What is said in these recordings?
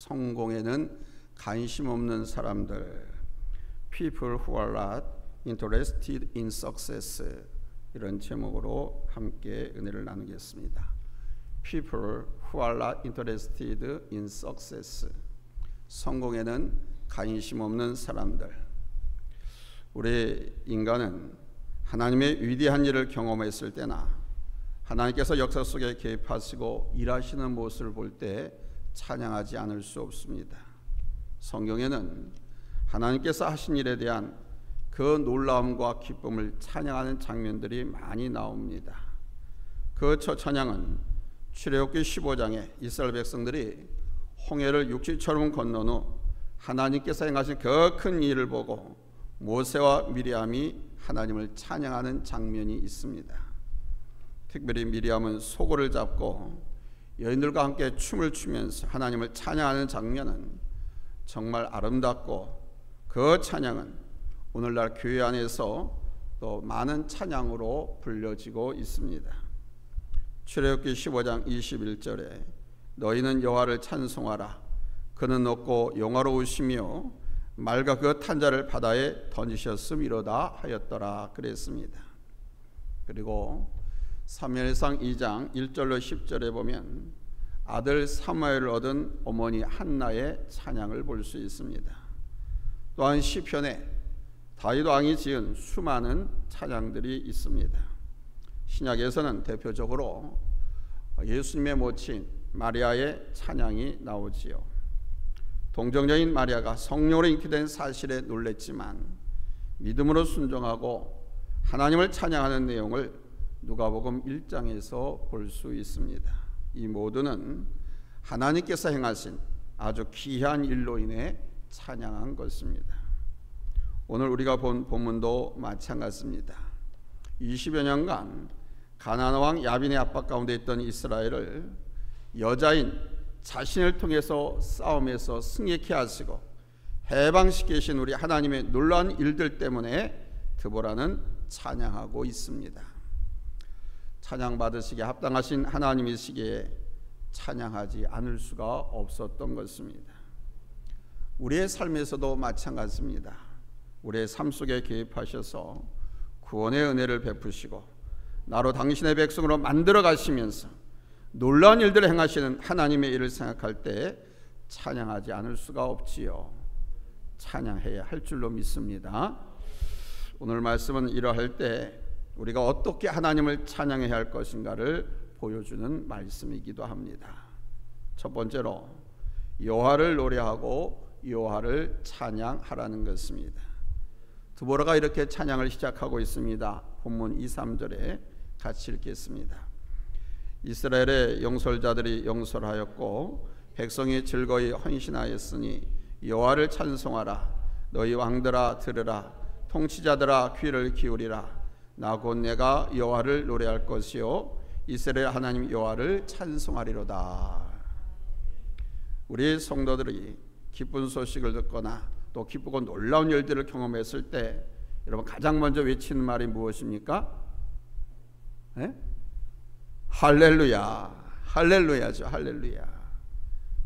성공에는 관심 없는 사람들, People who are not interested in success, 이런 제목으로 함께 은혜를 나누겠습니다. People who are not interested in success, 성공에는 관심 없는 사람들. 우리 인간은 하나님의 위대한 일을 경험했을 때나 하나님께서 역사 속에 개입하시고 일하시는 모습을 볼 때 찬양하지 않을 수 없습니다. 성경에는 하나님께서 하신 일에 대한 그 놀라움과 기쁨을 찬양하는 장면들이 많이 나옵니다. 그 첫 찬양은 출애굽기 15장에 이스라엘 백성들이 홍해를 육지처럼 건넌 후 하나님께서 행하신 그 큰 일을 보고 모세와 미리암이 하나님을 찬양하는 장면이 있습니다. 특별히 미리암은 소고를 잡고 여인들과 함께 춤을 추면서 하나님을 찬양하는 장면은 정말 아름답고, 그 찬양은 오늘날 교회 안에서 또 많은 찬양으로 불려지고 있습니다. 출애굽기 15장 21절에 너희는 여호와를 찬송하라. 그는 높고 영화로우시며 말과 그 탄자를 바다에 던지셨음이로다 하였더라 그랬습니다. 그리고 사무엘상 2장 1절로 10절에 보면 아들 사무엘을 얻은 어머니 한나의 찬양을 볼 수 있습니다. 또한 시편에 다윗 왕이 지은 수많은 찬양들이 있습니다. 신약에서는 대표적으로 예수님의 모친 마리아의 찬양이 나오지요. 동정녀인 마리아가 성령으로 잉태된 사실에 놀랬지만 믿음으로 순종하고 하나님을 찬양하는 내용을 누가복음 1장에서 볼 수 있습니다. 이 모두는 하나님께서 행하신 아주 귀한 일로 인해 찬양한 것입니다. 오늘 우리가 본 본문도 마찬가지입니다. 20여 년간 가나안 왕 야빈의 압박 가운데 있던 이스라엘을 여자인 자신을 통해서 싸움에서 승리케 하시고 해방시키신 우리 하나님의 놀라운 일들 때문에 드보라는 찬양하고 있습니다. 찬양 받으시기에 합당하신 하나님이시기에 찬양하지 않을 수가 없었던 것입니다. 우리의 삶에서도 마찬가지입니다. 우리의 삶 속에 개입하셔서 구원의 은혜를 베푸시고 나로 당신의 백성으로 만들어 가시면서 놀라운 일들을 행하시는 하나님의 일을 생각할 때 찬양하지 않을 수가 없지요. 찬양해야 할 줄로 믿습니다. 오늘 말씀은 이러할 때 우리가 어떻게 하나님을 찬양해야 할 것인가를 보여주는 말씀이기도 합니다. 첫 번째로 여호와를 노래하고 여호와를 찬양하라는 것입니다. 드보라가 이렇게 찬양을 시작하고 있습니다. 본문 2, 3절에 같이 읽겠습니다. 이스라엘의 영솔자들이 영솔하였고 백성이 즐거이 헌신하였으니 여호와를 찬송하라. 너희 왕들아 들으라. 통치자들아 귀를 기울이라. 나 곧 내가 여호와를 노래할 것이요 이스라엘 하나님 여호와를 찬송하리로다. 우리 성도들이 기쁜 소식을 듣거나 또 기쁘고 놀라운 일들을 경험했을 때 여러분 가장 먼저 외치는 말이 무엇입니까? 네? 할렐루야. 할렐루야죠. 할렐루야.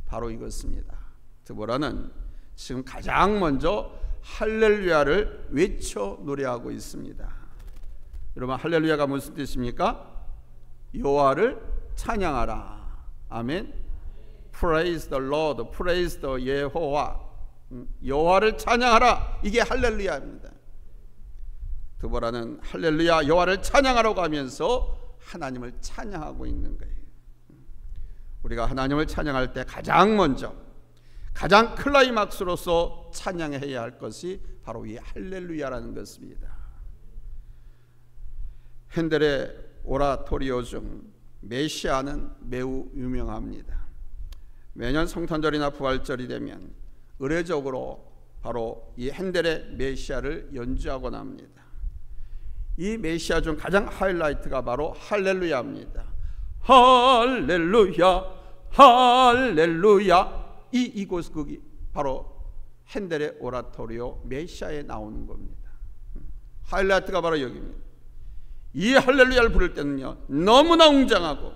바로 이것입니다. 드보라는 지금 가장 먼저 할렐루야를 외쳐 노래하고 있습니다. 여러분 할렐루야가 무슨 뜻입니까? 여호와를 찬양하라. 아멘. Praise the Lord, praise the 예호와. 여호와를 찬양하라. 이게 할렐루야입니다. 드보라는 할렐루야 여호와를 찬양하라고 하면서 하나님을 찬양하고 있는 거예요. 우리가 하나님을 찬양할 때 가장 먼저 가장 클라이막스로서 찬양해야 할 것이 바로 이 할렐루야라는 것입니다. 핸델의 오라토리오 중 메시아는 매우 유명합니다. 매년 성탄절이나 부활절이 되면 의례적으로 바로 이 핸델의 메시아를 연주하곤 합니다. 이 메시아 중 가장 하이라이트가 바로 할렐루야입니다. 할렐루야 할렐루야. 이 곡이 바로 핸델의 오라토리오 메시아에 나오는 겁니다. 하이라이트가 바로 여기입니다. 이 할렐루야를 부를 때는요 너무나 웅장하고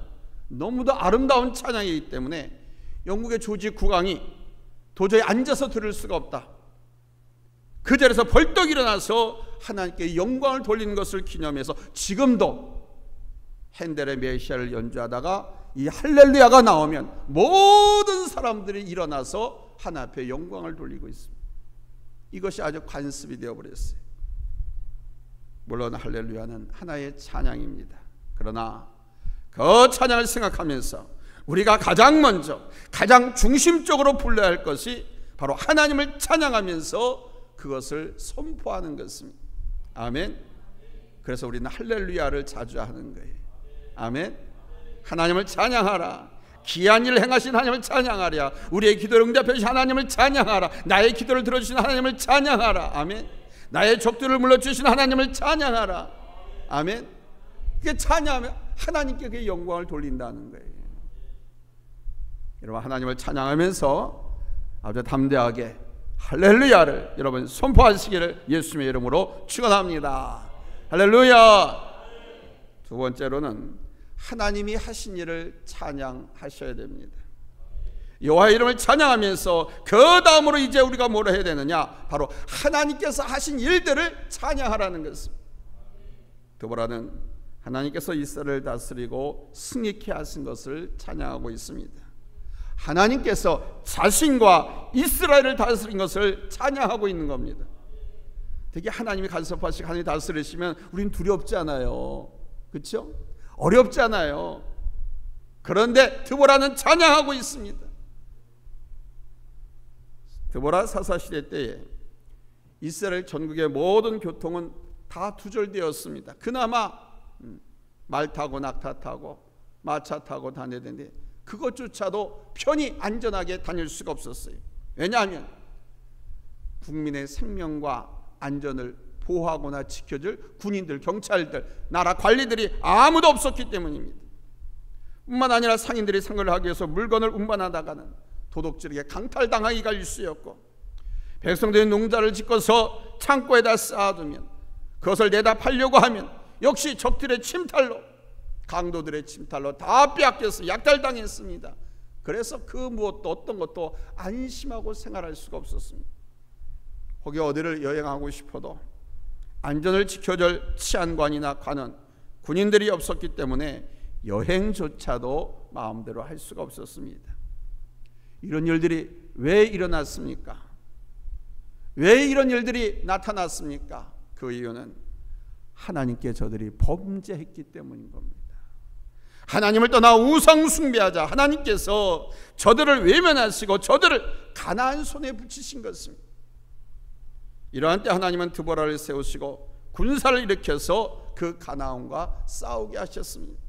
너무도 아름다운 찬양이기 때문에 영국의 조지 국왕이 도저히 앉아서 들을 수가 없다. 그 자리에서 벌떡 일어나서 하나님께 영광을 돌리는 것을 기념해서 지금도 핸델의 메시아를 연주하다가 이 할렐루야가 나오면 모든 사람들이 일어나서 하나님 앞에 영광을 돌리고 있습니다. 이것이 아주 관습이 되어버렸어요. 물론 할렐루야는 하나의 찬양입니다. 그러나 그 찬양을 생각하면서 우리가 가장 먼저 가장 중심적으로 불러야 할 것이 바로 하나님을 찬양하면서 그것을 선포하는 것입니다. 아멘. 그래서 우리는 할렐루야를 자주 하는 거예요. 아멘. 하나님을 찬양하라. 기이한 일을 행하신 하나님을 찬양하랴. 우리의 기도를 응답하신 하나님을 찬양하라. 나의 기도를 들어주신 하나님을 찬양하라. 아멘. 나의 적들을 물러주신 하나님을 찬양하라. 아멘. 그게 찬양하면 하나님께 그 영광을 돌린다는 거예요. 여러분, 하나님을 찬양하면서 아주 담대하게 할렐루야를 여러분 선포하시기를 예수님의 이름으로 축원합니다. 할렐루야. 두 번째로는 하나님이 하신 일을 찬양하셔야 됩니다. 여호와의 이름을 찬양하면서 그 다음으로 이제 우리가 뭐라 해야 되느냐? 바로 하나님께서 하신 일들을 찬양하라는 것입니다. 드보라는 하나님께서 이스라엘을 다스리고 승리케 하신 것을 찬양하고 있습니다. 하나님께서 자신과 이스라엘을 다스린 것을 찬양하고 있는 겁니다. 되게 하나님이 간섭하시고 하나님이 다스리시면 우린 두렵지 않아요. 그렇죠? 어렵지 않아요. 그런데 드보라는 찬양하고 있습니다. 드보라 사사시대 때에 이스라엘 전국의 모든 교통은 다 두절되었습니다. 그나마 말 타고 낙타 타고 마차 타고 다니는데 그것조차도 편히 안전하게 다닐 수가 없었어요. 왜냐하면 국민의 생명과 안전을 보호하거나 지켜줄 군인들, 경찰들, 나라 관리들이 아무도 없었기 때문입니다. 뿐만 아니라 상인들이 생활을 하기 위해서 물건을 운반하다가는 도둑질에게 강탈당하기가 일쑤였고, 백성들이 농자를 짓고서 창고에다 쌓아두면 그것을 내다 팔려고 하면 역시 적들의 침탈로, 강도들의 침탈로 다 빼앗겨서 약탈당했습니다. 그래서 그 무엇도 어떤 것도 안심하고 생활할 수가 없었습니다. 혹여 어디를 여행하고 싶어도 안전을 지켜줄 치안관이나 관원, 군인들이 없었기 때문에 여행조차도 마음대로 할 수가 없었습니다. 이런 일들이 왜 일어났습니까? 왜 이런 일들이 나타났습니까? 그 이유는 하나님께 저들이 범죄했기 때문인 겁니다. 하나님을 떠나 우상 숭배하자 하나님께서 저들을 외면하시고 저들을 가나안 손에 붙이신 것입니다. 이러한 때 하나님은 드보라를 세우시고 군사를 일으켜서 그 가나안과 싸우게 하셨습니다.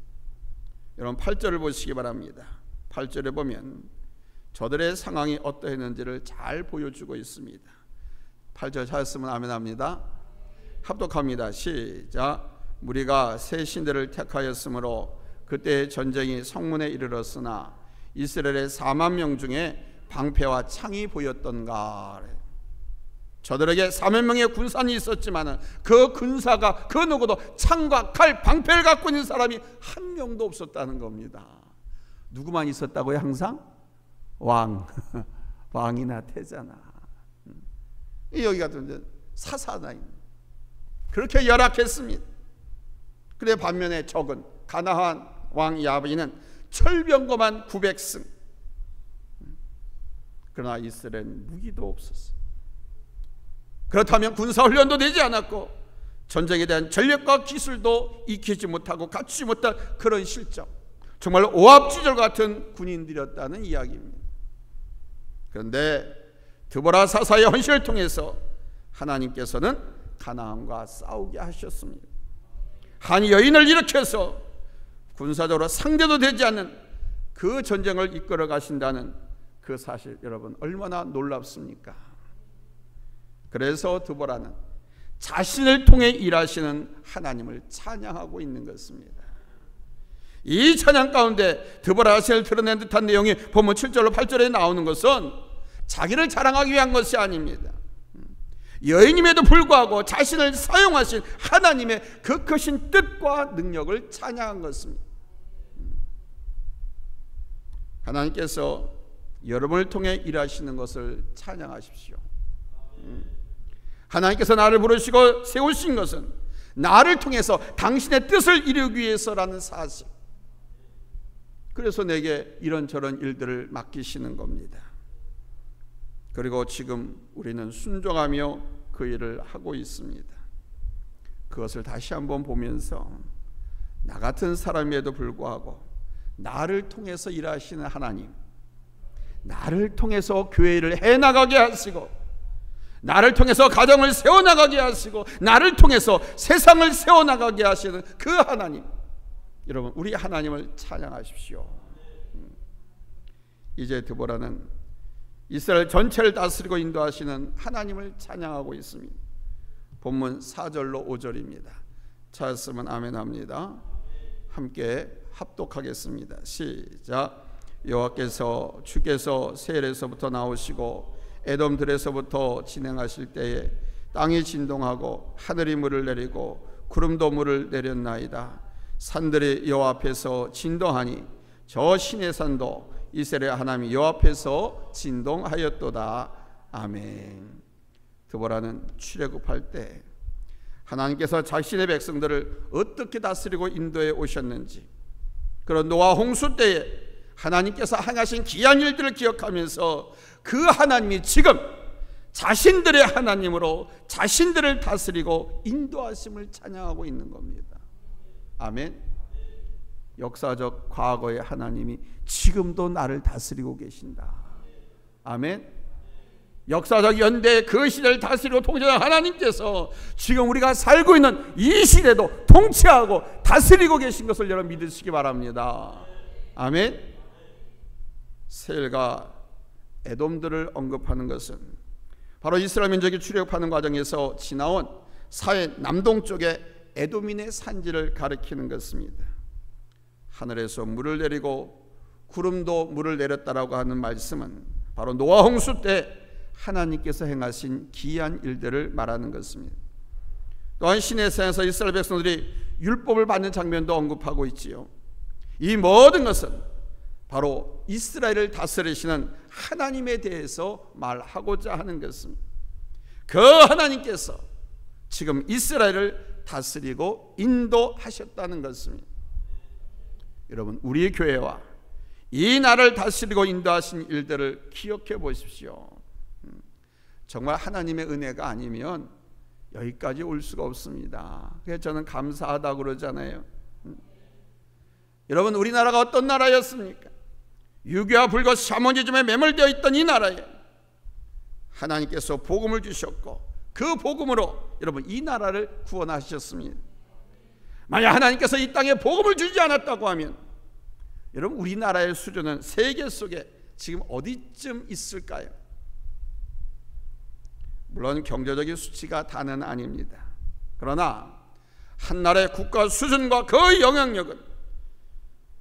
여러분 8절을 보시기 바랍니다. 8절에 보면 저들의 상황이 어떠했는지를 잘 보여주고 있습니다. 8절 찾았으면 아멘 합니다. 합독합니다. 시작. 무리가 새 신들을 택하였으므로 그때 전쟁이 성문에 이르렀으나 이스라엘의 4만 명 중에 방패와 창이 보였던가. 저들에게 4만 명의 군사는 있었지만 그 군사가 그 누구도 창과 칼, 방패를 갖고 있는 사람이 한 명도 없었다는 겁니다. 누구만 있었다고요? 항상? 왕이나 태자나. 여기가 사사나입니다. 그렇게 열악했습니다. 그래 반면에 적은 가나안 왕 야빈은 철병거만 900승. 그러나 이스라엘은 무기도 없었어요. 그렇다면 군사훈련도 되지 않았고 전쟁에 대한 전략과 기술도 익히지 못하고 갖추지 못한 그런 실정, 정말 오합지졸 같은 군인들이었다는 이야기입니다. 그런데 드보라 사사의 헌신을 통해서 하나님께서는 가나안과 싸우게 하셨습니다. 한 여인을 일으켜서 군사적으로 상대도 되지 않는 그 전쟁을 이끌어 가신다는 그 사실, 여러분 얼마나 놀랍습니까? 그래서 드보라는 자신을 통해 일하시는 하나님을 찬양하고 있는 것입니다. 이 찬양 가운데 드보라 자신을 드러낸 듯한 내용이 본문 7절로 8절에 나오는 것은 자기를 자랑하기 위한 것이 아닙니다. 여인임에도 불구하고 자신을 사용하신 하나님의 그 크신 뜻과 능력을 찬양한 것입니다. 하나님께서 여러분을 통해 일하시는 것을 찬양하십시오. 하나님께서 나를 부르시고 세우신 것은 나를 통해서 당신의 뜻을 이루기 위해서라는 사실. 그래서 내게 이런저런 일들을 맡기시는 겁니다. 그리고 지금 우리는 순종하며 그 일을 하고 있습니다. 그것을 다시 한번 보면서 나 같은 사람에도 불구하고 나를 통해서 일하시는 하나님, 나를 통해서 교회를 해나가게 하시고, 나를 통해서 가정을 세워나가게 하시고, 나를 통해서 세상을 세워나가게 하시는 그 하나님, 여러분 우리 하나님을 찬양하십시오. 이제 드보라는 이스라엘 전체를 다스리고 인도하시는 하나님을 찬양하고 있습니다. 본문 4절로 5절입니다. 찾았으면 아멘합니다. 함께 합독하겠습니다. 시작. 여호와께서 주께서 세일에서부터 나오시고 에돔들에서부터 진행하실 때에 땅이 진동하고 하늘이 물을 내리고 구름도 물을 내렸나이다. 산들이 여호와 앞에서 진동하니 저 신의 산도 이스라엘 하나님 여호와 앞에서 진동하였도다. 아멘. 드보라는 출애굽할 때 하나님께서 자신의 백성들을 어떻게 다스리고 인도해 오셨는지, 그런 노아 홍수 때에 하나님께서 행하신 귀한 일들을 기억하면서 그 하나님이 지금 자신들의 하나님으로 자신들을 다스리고 인도하심을 찬양하고 있는 겁니다. 아멘. 역사적 과거의 하나님이 지금도 나를 다스리고 계신다. 아멘. 역사적 연대 그 시대를 다스리고 통치하는 하나님께서 지금 우리가 살고 있는 이 시대도 통치하고 다스리고 계신 것을 여러분 믿으시기 바랍니다. 아멘. 세일과 에돔들을 언급하는 것은 바로 이스라엘 민족이 출애굽하는 과정에서 지나온 사해 남동쪽의 에돔인의 산지를 가리키는 것입니다. 하늘에서 물을 내리고 구름도 물을 내렸다라고 하는 말씀은 바로 노아 홍수 때 하나님께서 행하신 기이한 일들을 말하는 것입니다. 또한 시내산에서 이스라엘 백성들이 율법을 받는 장면도 언급하고 있지요. 이 모든 것은 바로 이스라엘을 다스리시는 하나님에 대해서 말하고자 하는 것입니다. 그 하나님께서 지금 이스라엘을 다스리고 인도하셨다는 것입니다. 여러분 우리 교회와 이 나라를 다스리고 인도하신 일들을 기억해 보십시오. 정말 하나님의 은혜가 아니면 여기까지 올 수가 없습니다. 그래서 저는 감사하다고 그러잖아요. 여러분 우리나라가 어떤 나라였습니까? 유교와 불교 샤머니즘에 매몰되어 있던 이 나라에 하나님께서 복음을 주셨고 그 복음으로 여러분 이 나라를 구원하셨습니다. 만약 하나님께서 이 땅에 복음을 주지 않았다고 하면 여러분 우리나라의 수준은 세계 속에 지금 어디쯤 있을까요? 물론 경제적인 수치가 다는 아닙니다. 그러나 한 나라의 국가 수준과 그 영향력은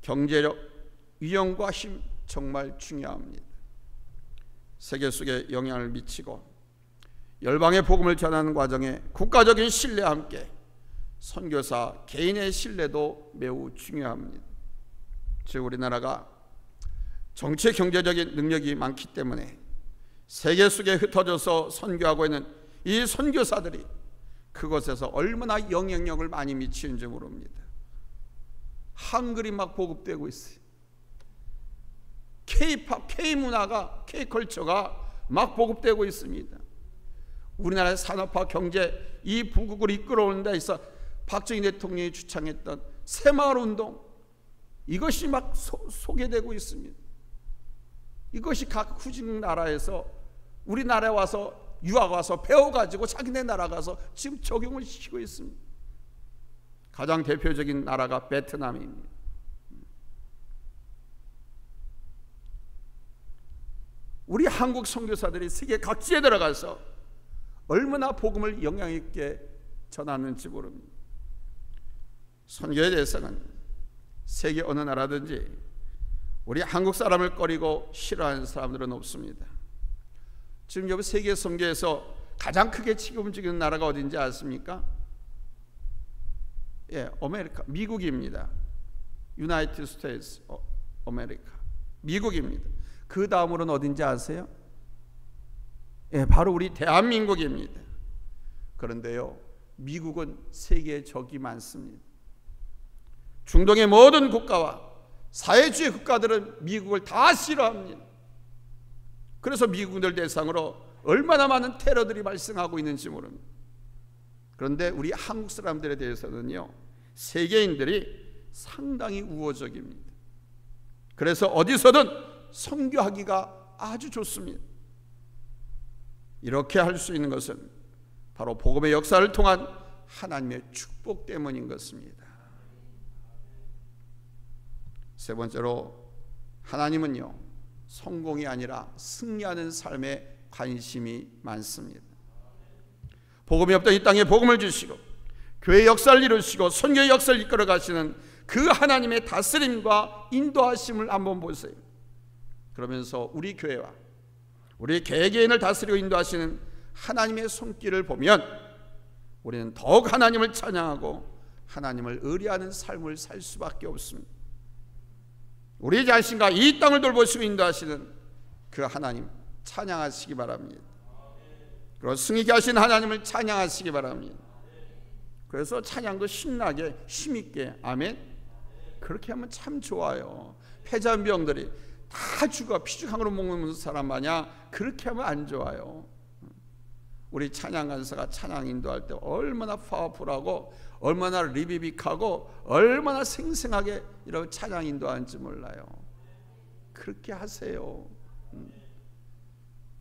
경제력, 위력과 힘 정말 중요합니다. 세계 속에 영향을 미치고 열방의 복음을 전하는 과정에 국가적인 신뢰와 함께 선교사 개인의 신뢰도 매우 중요합니다. 즉 우리나라가 정치 경제적인 능력이 많기 때문에 세계 속에 흩어져서 선교하고 있는 이 선교사들이 그곳에서 얼마나 영향력을 많이 미치는지 모릅니다. 한글이 막 보급되고 있어요. K-팝, K-문화가, K-컬처가 막 보급되고 있습니다. 우리나라의 산업화 경제 이 부국을 이끌어오는 데 있어 박정희 대통령이 주창했던 새마을운동, 이것이 막 소개되고 있습니다. 이것이 각 후진 나라에서 우리나라에 와서 유학 와서 배워가지고 자기네 나라 가서 지금 적용을 시키고 있습니다. 가장 대표적인 나라가 베트남입니다. 우리 한국 선교사들이 세계 각지에 들어가서 얼마나 복음을 영향 있게 전하는지 모릅니다. 선교의 대상은 세계 어느 나라든지 우리 한국 사람을 꺼리고 싫어하는 사람들은 없습니다. 지금 여기 세계 선교에서 가장 크게 치고 움직이는 나라가 어딘지 아십니까? 예, 아메리카, 미국입니다. 유나이티드 스테이츠 아메리카, 미국입니다. 그 다음으로는 어딘지 아세요? 예, 바로 우리 대한민국입니다. 그런데요, 미국은 세계에 적이 많습니다. 중동의 모든 국가와 사회주의 국가들은 미국을 다 싫어합니다. 그래서 미국인들 대상으로 얼마나 많은 테러들이 발생하고 있는지 모릅니다. 그런데 우리 한국 사람들에 대해서는요, 세계인들이 상당히 우호적입니다. 그래서 어디서든 선교하기가 아주 좋습니다. 이렇게 할 수 있는 것은 바로 복음의 역사를 통한 하나님의 축복 때문인 것입니다. 세 번째로, 하나님은요, 성공이 아니라 승리하는 삶에 관심이 많습니다. 복음이 없던 이 땅에 복음을 주시고 교회 역사를 이루시고 선교의 역사를 이끌어 가시는 그 하나님의 다스림과 인도하심을 한번 보세요. 그러면서 우리 교회와 우리 개개인을 다스리고 인도하시는 하나님의 손길을 보면 우리는 더욱 하나님을 찬양하고 하나님을 의뢰하는 삶을 살 수밖에 없습니다. 우리 자신과 이 땅을 돌보시고 인도하시는 그 하나님 찬양하시기 바랍니다. 그리고 승리케 하신 하나님을 찬양하시기 바랍니다. 그래서 찬양도 신나게 힘있게, 아멘, 그렇게 하면 참 좋아요. 폐잔병들이 다 죽어 피죽항으로 먹는 사람 마냥 그렇게 하면 안 좋아요. 우리 찬양 간사가 찬양 인도할 때 얼마나 파워풀하고 얼마나 리비빅하고 얼마나 생생하게 이런 찬양 인도하는지 몰라요. 그렇게 하세요.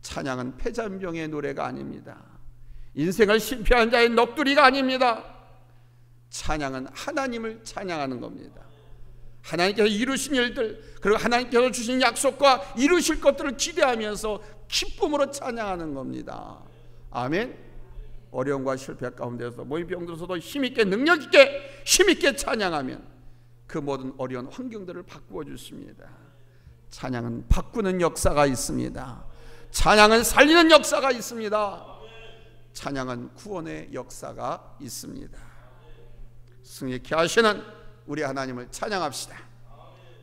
찬양은 폐잔병의 노래가 아닙니다. 인생을 실패한 자의 넋두리가 아닙니다. 찬양은 하나님을 찬양하는 겁니다. 하나님께서 이루신 일들, 그리고 하나님께서 주신 약속과 이루실 것들을 기대하면서 기쁨으로 찬양하는 겁니다. 아멘. 어려움과 실패 가운데서 몸이 병들어서도 힘있게, 능력있게, 힘있게 찬양하면 그 모든 어려운 환경들을 바꾸어 주십니다. 찬양은 바꾸는 역사가 있습니다. 찬양은 살리는 역사가 있습니다. 찬양은 구원의 역사가 있습니다. 승리케 하시는 우리 하나님을 찬양합시다.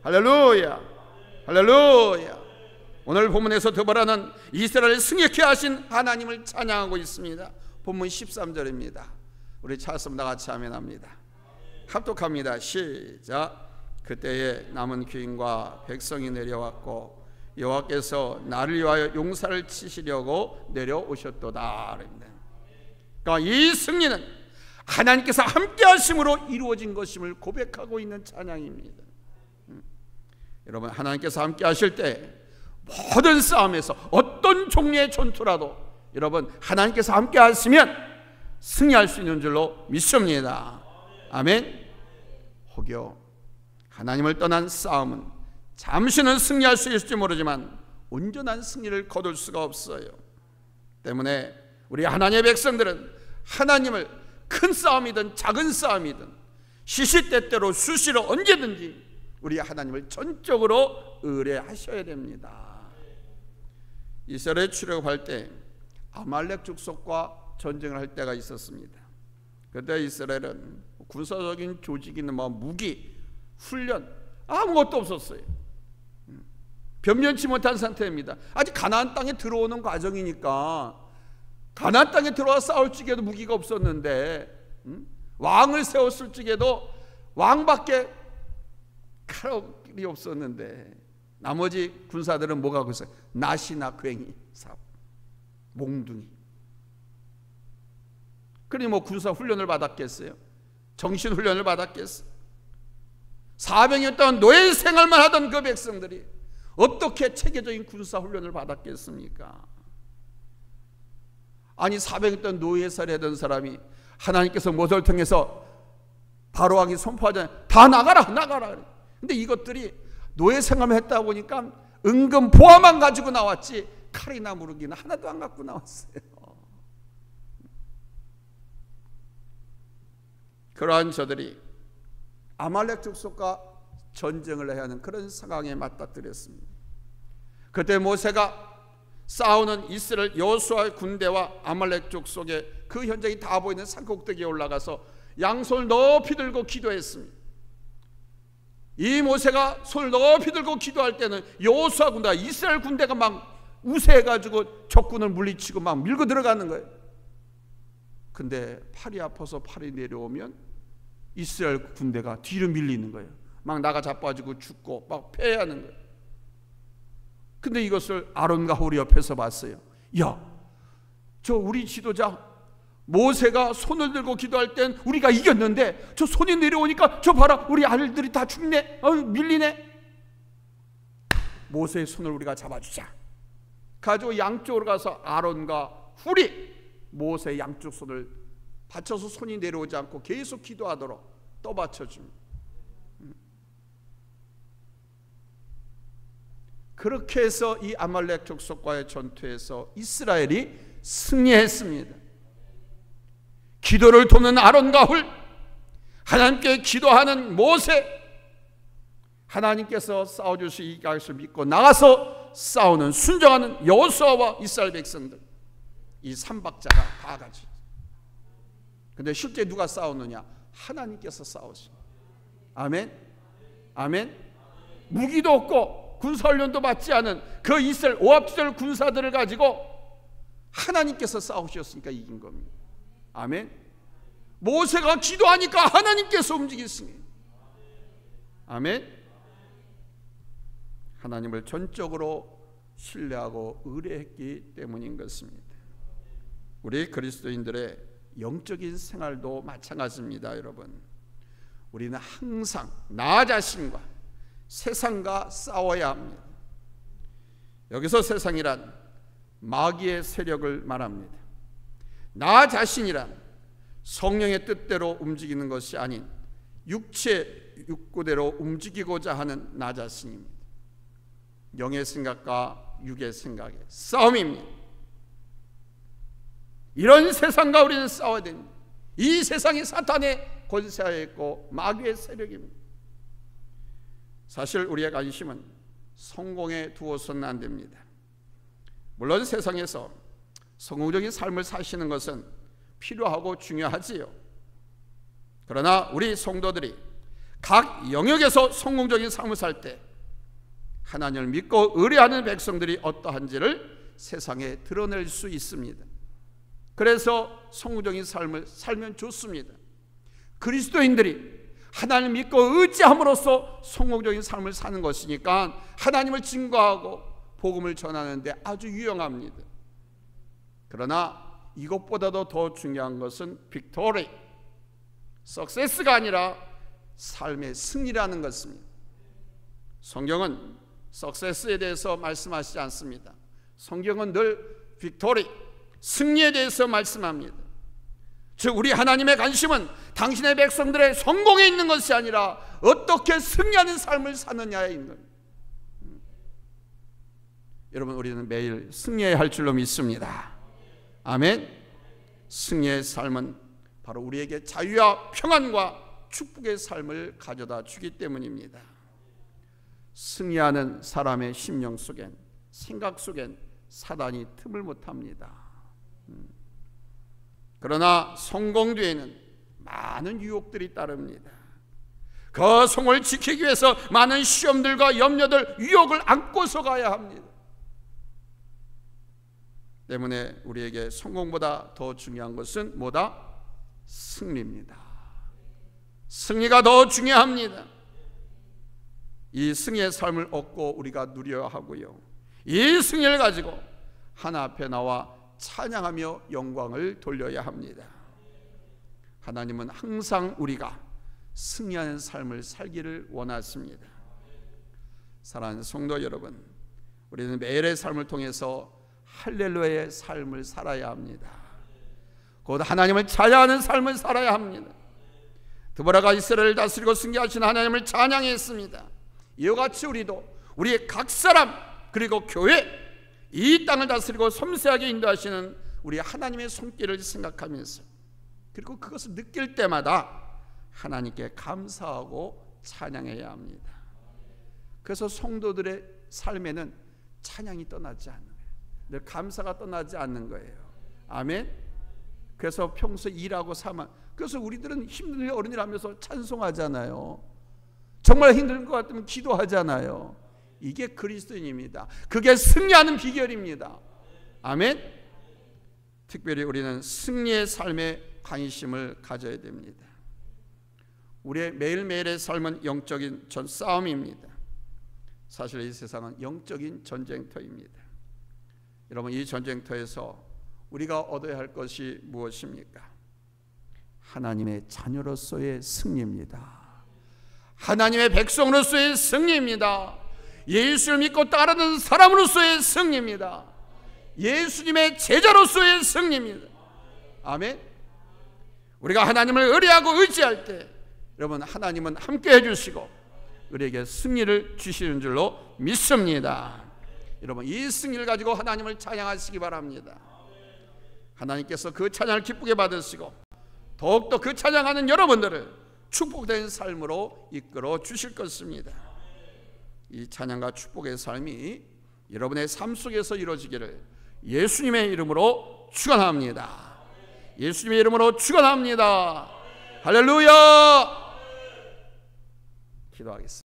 할렐루야, 할렐루야. 오늘 본문에서 드보라는 이스라엘을 승리케 하신 하나님을 찬양하고 있습니다. 본문 13절입니다. 우리 찾았으면 다 같이 아멘합니다. 합독합니다. 시작. 그때에 남은 귀인과 백성이 내려왔고 여호와께서 나를 위하여 용사를 치시려고 내려오셨도다. 그러니까 이 승리는 하나님께서 함께 하심으로 이루어진 것임을 고백하고 있는 찬양입니다. 여러분, 하나님께서 함께 하실 때 모든 싸움에서 어떤 종류의 전투라도 여러분 하나님께서 함께 하시면 승리할 수 있는 줄로 믿습니다. 아멘. 혹여 하나님을 떠난 싸움은 잠시는 승리할 수 있을지 모르지만 온전한 승리를 거둘 수가 없어요. 때문에 우리 하나님의 백성들은 하나님을 큰 싸움이든 작은 싸움이든 시시때때로 수시로 언제든지 우리 하나님을 전적으로 의뢰하셔야 됩니다. 이스라엘 출애굽할 때 아말렉 족속과 전쟁을 할 때가 있었습니다. 그때 이스라엘은 군사적인 조직이나 무기, 훈련 아무것도 없었어요. 변변치 못한 상태입니다. 아직 가나안 땅에 들어오는 과정이니까 가나안 땅에 들어와 싸울 적에도 무기가 없었는데 왕을 세웠을 적에도 왕밖에 칼이 없었는데 나머지 군사들은 뭐가 하고 있어요? 낫이나 괭이, 삽, 몽둥이. 그러니 뭐 군사 훈련을 받았겠어요? 정신 훈련을 받았겠어요? 400년 동안 노예 생활만 하던 그 백성들이 어떻게 체계적인 군사 훈련을 받았겠습니까? 아니 400년 동안 노예살이 하던 사람이 하나님께서 모세를 통해서 바로 왕이 선포하잖아요. 다 나가라, 나가라. 근데 이것들이 노예 생활을 했다 보니까 은근 보화만 가지고 나왔지 칼이나 무르기는 하나도 안 갖고 나왔어요. 그러한 저들이 아말렉 족속과 전쟁을 해야 하는 그런 상황에 맞닥뜨렸습니다. 그때 모세가 싸우는 이스라엘 여호수아의 군대와 아말렉 족속의 그 현장이 다 보이는 산꼭대기에 올라가서 양손을 높이 들고 기도했습니다. 이 모세가 손을 높이 들고 기도할 때는 여호수아 군대가, 이스라엘 군대가 막 우세해가지고 적군을 물리치고 막 밀고 들어가는 거예요. 근데 팔이 아파서 팔이 내려오면 이스라엘 군대가 뒤로 밀리는 거예요. 막 나가 자빠지고 죽고 막 패하는 거예요. 근데 이것을 아론과 홀이 옆에서 봤어요. 야, 저 우리 지도자 모세가 손을 들고 기도할 땐 우리가 이겼는데 저 손이 내려오니까 저 봐라, 우리 아들들이 다 죽네, 밀리네. 모세의 손을 우리가 잡아주자. 가지고 양쪽으로 가서 아론과 훌이 모세의 양쪽 손을 받쳐서 손이 내려오지 않고 계속 기도하도록 떠받쳐줍니다. 그렇게 해서 이 아말렉 족속과의 전투에서 이스라엘이 승리했습니다. 기도를 돕는 아론과 훌, 하나님께 기도하는 모세, 하나님께서 싸워주시기 것을 믿고 나가서 싸우는 순종하는 여호수아와 이스라엘 백성들, 이 삼박자가 다 같이. 근데 실제 누가 싸우느냐? 하나님께서 싸우십니다. 아멘. 아멘. 무기도 없고 군사훈련도 받지 않은 그 이스라엘 오합지졸 군사들을 가지고 하나님께서 싸우셨으니까 이긴 겁니다. 아멘. 모세가 기도하니까 하나님께서 움직이십니다. 아멘. 하나님을 전적으로 신뢰하고 의뢰했기 때문인 것입니다. 우리 그리스도인들의 영적인 생활도 마찬가지입니다. 여러분, 우리는 항상 나 자신과 세상과 싸워야 합니다. 여기서 세상이란 마귀의 세력을 말합니다. 나 자신이란 성령의 뜻대로 움직이는 것이 아닌 육체 욕구대로 움직이고자 하는 나 자신입니다. 영의 생각과 육의 생각의 싸움입니다. 이런 세상과 우리는 싸워야 됩니다. 이 세상이 사탄의 권세하에 있고 마귀의 세력입니다. 사실 우리의 관심은 성공에 두어서는 안 됩니다. 물론 세상에서 성공적인 삶을 사시는 것은 필요하고 중요하지요. 그러나 우리 성도들이 각 영역에서 성공적인 삶을 살 때 하나님을 믿고 의뢰하는 백성들이 어떠한지를 세상에 드러낼 수 있습니다. 그래서 성공적인 삶을 살면 좋습니다. 그리스도인들이 하나님을 믿고 의지함으로써 성공적인 삶을 사는 것이니까 하나님을 증거하고 복음을 전하는 데 아주 유용합니다. 그러나 이것보다도 더 중요한 것은 빅토리, 석세스가 아니라 삶의 승리라는 것입니다. 성경은 석세스에 대해서 말씀하시지 않습니다. 성경은 늘 빅토리, 승리에 대해서 말씀합니다. 즉 우리 하나님의 관심은 당신의 백성들의 성공에 있는 것이 아니라 어떻게 승리하는 삶을 사느냐에 있는 거예요. 여러분, 우리는 매일 승리해야 할 줄로 믿습니다. 아멘. 승리의 삶은 바로 우리에게 자유와 평안과 축복의 삶을 가져다 주기 때문입니다. 승리하는 사람의 심령 속엔, 생각 속엔 사단이 틈을 못합니다. 그러나 성공 뒤에는 많은 유혹들이 따릅니다. 그 성을 지키기 위해서 많은 시험들과 염려들, 유혹을 안고서 가야 합니다. 때문에 우리에게 성공보다 더 중요한 것은 뭐다? 승리입니다. 승리가 더 중요합니다. 이 승리의 삶을 얻고 우리가 누려야 하고요, 이 승리를 가지고 하나 앞에 나와 찬양하며 영광을 돌려야 합니다. 하나님은 항상 우리가 승리하는 삶을 살기를 원하십니다. 사랑하는 성도 여러분, 우리는 매일의 삶을 통해서 할렐루야의 삶을 살아야 합니다. 곧 하나님을 찬양하는 삶을 살아야 합니다. 드보라가 이스라엘을 다스리고 승리하신 하나님을 찬양했습니다. 이와 같이 우리도 우리의 각 사람 그리고 교회, 이 땅을 다스리고 섬세하게 인도하시는 우리 하나님의 손길을 생각하면서, 그리고 그것을 느낄 때마다 하나님께 감사하고 찬양해야 합니다. 그래서 성도들의 삶에는 찬양이 떠나지 않는 거예요. 늘 감사가 떠나지 않는 거예요. 아멘. 그래서 평소 일하고 사만, 그래서 우리들은 힘든 어른이라면서 찬송하잖아요. 정말 힘들 것 같으면 기도하잖아요. 이게 그리스도인입니다. 그게 승리하는 비결입니다. 아멘. 특별히 우리는 승리의 삶에 관심을 가져야 됩니다. 우리의 매일매일의 삶은 영적인 싸움입니다. 사실 이 세상은 영적인 전쟁터입니다. 여러분, 이 전쟁터에서 우리가 얻어야 할 것이 무엇입니까? 하나님의 자녀로서의 승리입니다. 하나님의 백성으로서의 승리입니다. 예수를 믿고 따르는 사람으로서의 승리입니다. 예수님의 제자로서의 승리입니다. 아멘. 우리가 하나님을 의뢰하고 의지할 때 여러분, 하나님은 함께 해주시고 우리에게 승리를 주시는 줄로 믿습니다. 여러분, 이 승리를 가지고 하나님을 찬양하시기 바랍니다. 하나님께서 그 찬양을 기쁘게 받으시고 더욱더 그 찬양하는 여러분들을 축복된 삶으로 이끌어 주실 것입니다. 이 찬양과 축복의 삶이 여러분의 삶 속에서 이루어지기를 예수님의 이름으로 축원합니다. 예수님의 이름으로 축원합니다. 할렐루야. 기도하겠습니다.